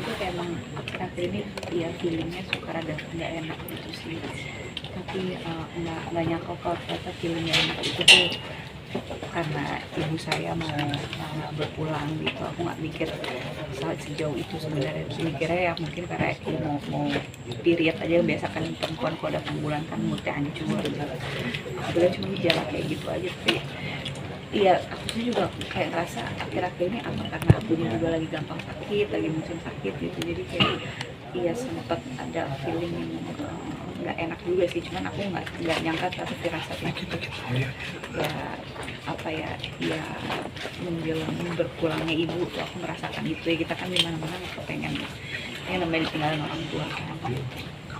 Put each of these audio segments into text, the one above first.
tuh kayak emang akhir-akhir ini ya feelingnya suka rada nggak enak gitu sih, tapi nggak nyangka kalau ternyata feelingnya enak itu tuh karena ibu saya mau berpulang gitu. Aku nggak mikir saat sejauh itu sebenarnya, mikirnya ya mungkin karena aku mau period aja. Biasa kan perempuan kalau ada bulan kan moodnya hancur gitu. Kebetulan cuma gejala kayak gitu aja, tapi iya aku sih juga kayak ngerasa akhir-akhir ini apa karena aku juga lagi gampang sakit, lagi musim sakit gitu, jadi kayak iya sempat ada feeling yang nggak enak juga sih, cuman aku nggak nyangka tapi firasatnya gitu ya apa ya menjelang berpulangnya ibu tuh aku merasakan itu ya. Kita kan dimana-mana kepengen yang namanya ditinggalin orang tua kan.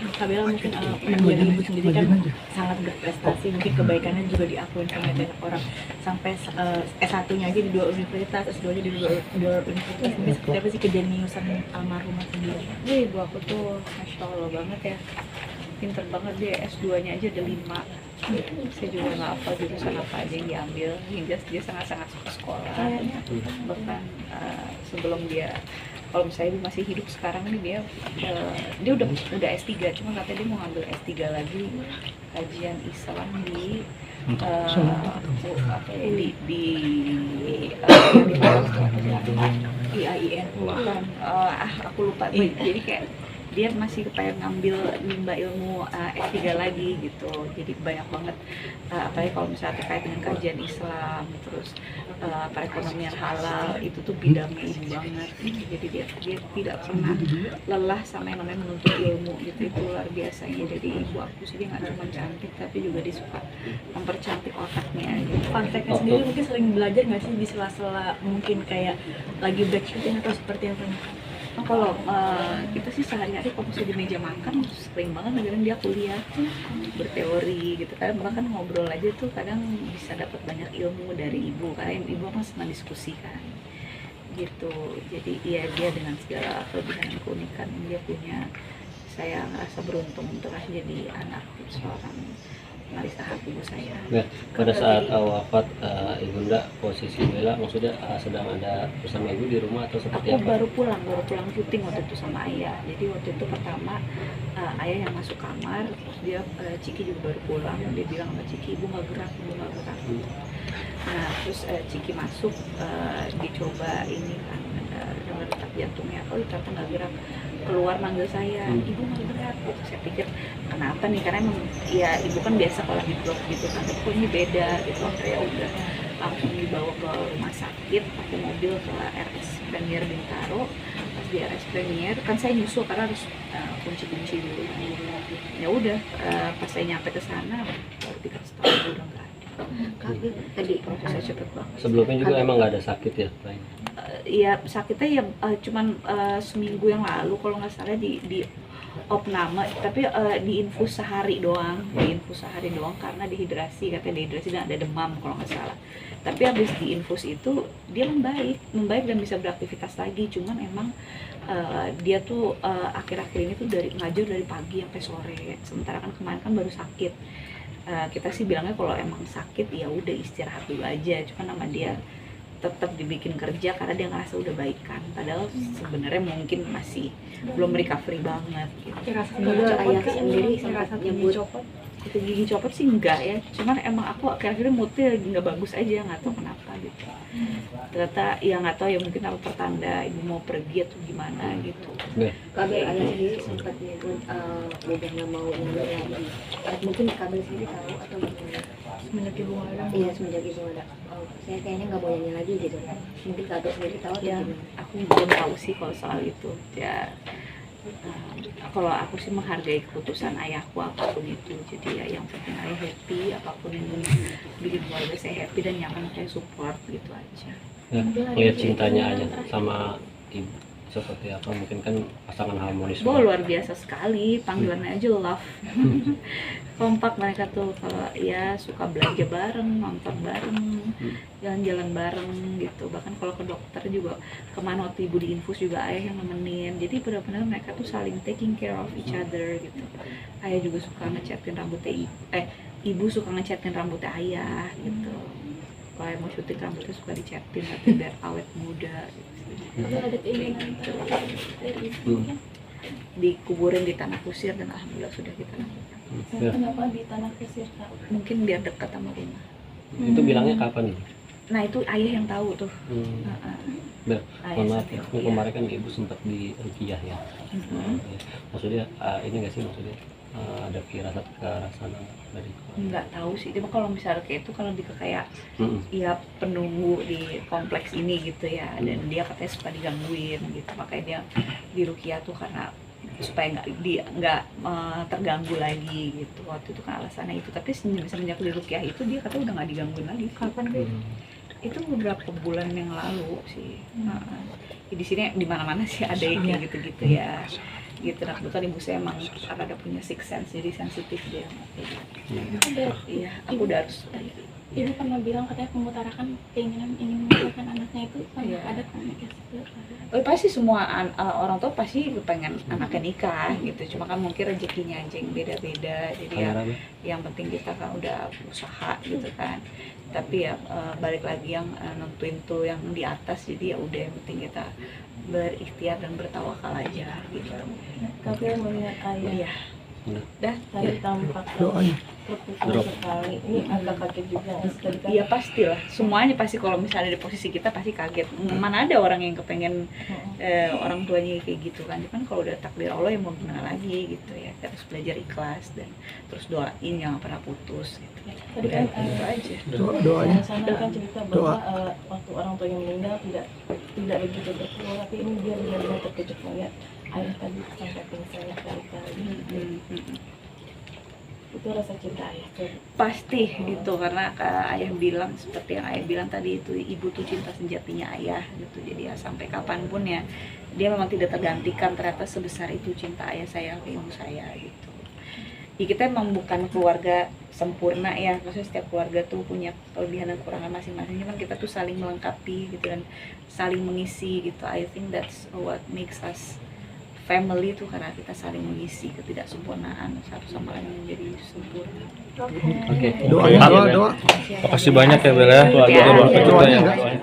Kak Bella mungkin menjadi ibu sendiri kan sangat berprestasi, mungkin kebaikannya juga diakui sama banyak orang, sampai S1-nya aja di 2 universitas, S2-nya di 2 universitas. Mungkin seperti apa sih kejeniusan almarhumah sendiri? Ibu aku tuh Masya Allah banget ya, pinter banget dia, S2-nya aja ada 5. Saya juga nggak apa jurusan apa aja yang diambil, hingga dia sangat-sangat suka sekolah. Bahkan sebelum dia, kalau misalnya ibu masih hidup sekarang nih, dia udah S3, cuma katanya dia mau ngambil S3 lagi kajian Islam di IAIN bukan, aku lupa. Jadi kayak dia masih pengen ngambil nimba ilmu S3 lagi gitu. Jadi banyak banget apalagi kalau misalnya terkait dengan kajian Islam, terus perekonomian halal, itu tuh bidangnya ibu banget. Jadi dia tidak pernah lelah sama yang namanya menuntut ilmu gitu, itu luar biasanya. Jadi ibu aku sih dia nggak cuma cantik tapi juga dia suka mempercantik otaknya gitu. Fun fact-nya sendiri mungkin sering belajar nggak sih di sela-sela mungkin kayak lagi break shooting atau seperti apa? Kalau kita sih sehari-hari kalau misalnya di meja makan sering banget dengerin dia kuliah berteori gitu kan, bahkan ngobrol aja tuh kadang bisa dapat banyak ilmu dari ibu, karena ibu kan senang diskusi kan gitu. Jadi iya dia dengan segala kelebihan dan keunikan dia punya, saya ngerasa beruntung untuk jadi anak seorang Marisa Haque ibu saya. Nah, pada saat wafat ibunda, posisi Bella maksudnya sedang ada bersama ibu di rumah atau seperti Aku apa? baru pulang syuting waktu itu sama ayah. Jadi waktu itu pertama ayah yang masuk kamar, terus dia Ciki juga baru pulang, dia bilang sama Ciki, ibu nggak gerak. Nah terus Ciki masuk, dicoba ini kan dengar detak jantungnya, ternyata nggak gerak, keluar manggil saya, ibu nggak gerak gitu. Saya pikir kenapa nih, karena emang ya ibu kan biasa kalau di blok gitu kan, tapi kok ini beda gitu. Akhirnya udah langsung dibawa ke rumah sakit pakai mobil ke RS Premier Bintaro. Pas di RS Premier kan saya nyusul karena harus kunci dulu. Ya udah pas saya nyampe ke sana baru dikasih tahu udah nggak ada. Tadi prosesnya cepet banget. Sebelumnya juga emang nggak ada sakit ya? Iya sakitnya ya cuman seminggu yang lalu kalau nggak salah di opname, tapi diinfus sehari doang, karena dehidrasi, katanya dehidrasi dan ada demam kalau nggak salah. Tapi habis diinfus itu dia membaik dan bisa beraktivitas lagi. Cuman emang dia tuh akhir-akhir ini tuh ngajar dari pagi sampai sore, sementara kan kemarin kan baru sakit. Kita sih bilangnya kalau emang sakit ya udah istirahat dulu aja, cuman nama dia tetap dibikin kerja karena dia ngerasa udah baikan, padahal sebenarnya mungkin masih belum recovery banget gitu. Ayah sendiri sempat nyebut itu gigi copot sih enggak ya, cuman emang aku akhir-akhirnya moodnya lagi nggak bagus aja, nggak tahu kenapa gitu. Ternyata ya nggak tahu ya, mungkin apa pertanda ibu mau pergi atau gimana gitu. Kabel ayah sendiri sempat nyebut udah nggak mau undur lagi. Mungkin kabel sendiri tahu atau gimana? Semenjak ibu nggak ada? Iya semenjak ibu ada. Saya kayaknya nggak mau nyanyi lagi gitu. Mungkin kabel sendiri tahu atau Ya gimana? aku belum tahu sih kalau soal itu ya. Kalau aku sih menghargai keputusan ayahku apapun itu, jadi ya yang penting ayah happy, apapun yang bikin keluarga saya happy dan nyaman, saya support gitu aja. Ya, lihat cintanya aja sama ibu seperti apa, mungkin kan pasangan harmonis. Luar biasa sekali, panggilannya aja love. Kompak mereka tuh, kalau ya suka belanja bareng, nonton bareng, jalan-jalan bareng gitu. Bahkan kalau ke dokter juga, kemana waktu ibu diinfus juga ayah yang nemenin. Jadi benar-benar mereka tuh saling taking care of each other gitu. Ayah juga suka ngecatin rambutnya ibu suka ngecatin rambutnya ayah gitu. Kalau mau syuting rambutnya suka dicatin tapi biar awet muda gitu. Tapi ada keinginan dari ibu kan. Dikuburin di tanah kusir dan alhamdulillah sudah kita lakukan. Ya. Kenapa di tanah kusir Kak? Mungkin biar dekat sama rumah. Itu bilangnya kapan nih? Nah itu ayah yang tahu tuh. Hmm. Heeh. Mohon maaf, sampai ini kemarin kan ibu sempat di Rukiah ya. Mhm. Ya. Maksudnya ini nggak sih maksudnya ada firasat ke arah sana dari Nggak tahu sih, cuma kalau misalnya kayak itu kalau dia kayak Mm-mm. ya penunggu di kompleks ini gitu ya, dan dia katanya suka digangguin gitu, makanya dia di Rukiah tuh karena supaya nggak terganggu lagi gitu. Waktu itu kan alasannya itu, tapi semenjak di Rukiah itu dia katanya udah nggak digangguin lagi. Kapan sih? Itu beberapa bulan yang lalu sih. Ya, di sini di mana-mana sih ada yang kayak gitu-gitu ya. Gitu, nah kebetulan ibu saya emang ada punya sixth sense, jadi sensitif dia. Iya, aku udah harus. Ibu pernah bilang katanya mengutarakan keinginan ingin mengutarakan anaknya itu Iya. ada komunikasi itu. Oh, pasti semua orang tua pasti pengen anaknya nikah gitu, cuma kan mungkin rezekinya aja yang beda-beda, jadi ya kamera yang penting kita kan udah usaha gitu kan. Tapi ya balik lagi yang nentuin tuh yang di atas, jadi ya udah yang penting kita berikhtiar dan bertawakal aja gitu. Tapi melihat ayah Iya. Dah. tadi tampak terpukul sekali, ini agak kaget juga nggak sih? Tadi kan Iya pastilah, semuanya pasti kalau misalnya di posisi kita pasti kaget. Mana ada orang yang kepengen orang tuanya kayak gitu kan. Cuman kalau udah takdir Allah ya mau gimana lagi gitu ya. Kita harus belajar ikhlas dan terus doain jangan pernah putus gitu. tadi kan Itu aja. Doanya Sandra kan cerita bahwa waktu orang tuanya meninggal tidak begitu terpukul, tapi ini dia benar-benar terkejut melihat ayah tadi sampai pingsan kali-kali. Itu rasa cinta ayah tuh. Pasti itu karena ayah bilang seperti yang ayah bilang tadi itu, ibu tuh cinta sejatinya ayah gitu. Jadi ya sampai kapanpun ya dia memang tidak tergantikan, ternyata sebesar itu cinta ayah saya ke ibu saya gitu. Ya, kita emang bukan keluarga sempurna ya, maksudnya setiap keluarga tuh punya kelebihan dan kekurangan masing-masing, cuman kita tuh saling melengkapi gitu dan saling mengisi gitu. I think that's what makes us family tuh, karena kita saling mengisi ketidaksempurnaan satu sama lain menjadi sempurna. Oke. doanya doa. Makasih banyak ya Bel ya. Iya. Doa kita ya. Doanya enggak? Doanya.